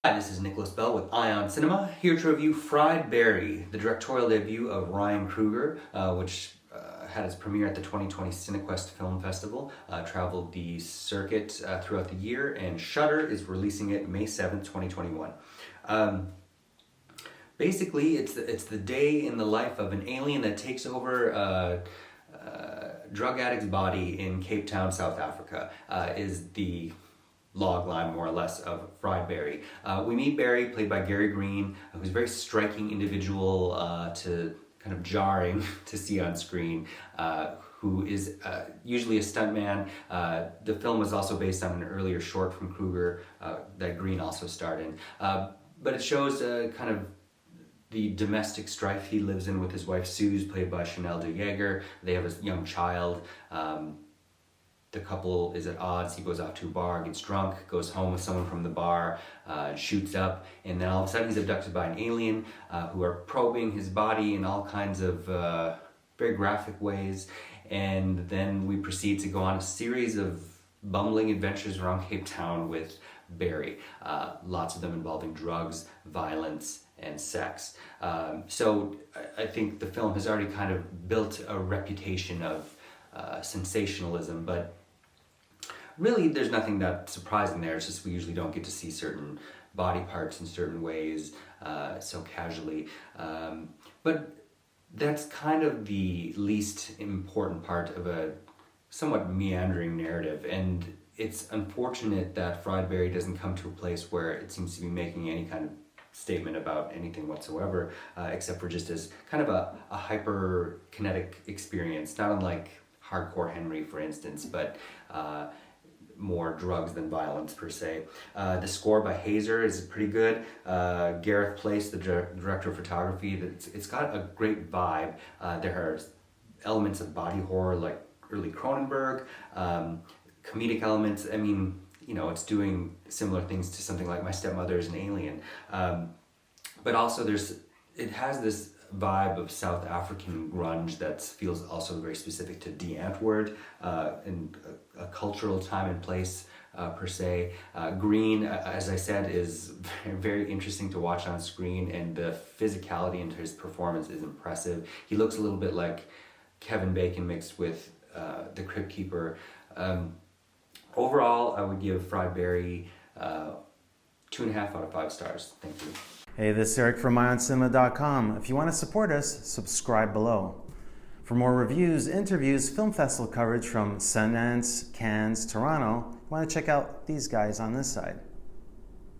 Hi, this is Nicholas Bell with IONCINEMA, here to review Fried Berry, the directorial debut of Ryan Kruger, which had its premiere at the 2020 CineQuest Film Festival, traveled the circuit throughout the year, and Shudder is releasing it May 7th, 2021. Basically, it's the day in the life of an alien that takes over a drug addict's body in Cape Town, South Africa, is the log line, more or less, of Fried Berry. We meet Barry, played by Gary Green, who's a very striking individual, to kind of jarring to see on screen, who is usually a stuntman. The film was also based on an earlier short from Kruger that Green also starred in. But it shows kind of the domestic strife he lives in with his wife Suze, played by Chanel de Jager. They have a young child. The couple is at odds. He goes off to a bar, gets drunk, goes home with someone from the bar, shoots up, and then all of a sudden he's abducted by an alien who are probing his body in all kinds of very graphic ways. And then we proceed to go on a series of bumbling adventures around Cape Town with Barry, lots of them involving drugs, violence, and sex. So I think the film has already kind of built a reputation of sensationalism, but really there's nothing that surprising there. It's just we usually don't get to see certain body parts in certain ways so casually. But that's kind of the least important part of a somewhat meandering narrative, and it's unfortunate that Fried Berry doesn't come to a place where it seems to be making any kind of statement about anything whatsoever, except for just as kind of a hyper-kinetic experience, not unlike Hardcore Henry, for instance, but more drugs than violence, per se. The score by Hazer is pretty good. Gareth Place, the director of photography, it's got a great vibe. There are elements of body horror, like early Cronenberg, comedic elements. I mean, you know, it's doing similar things to something like My Stepmother is an Alien. But also it has this vibe of South African grunge that feels also very specific to Die Antwoord, and a cultural time and place per se. Green, as I said, is very interesting to watch on screen, and the physicality into his performance is impressive. He looks a little bit like Kevin Bacon mixed with the Crypt Keeper. Overall, I would give Fried Berry 2.5 out of 5 stars. Thank you. Hey, this is Eric from IONCINEMA.com. If you want to support us, subscribe below. For more reviews, interviews, film festival coverage from Sundance, Cannes, Toronto, you want to check out these guys on this side.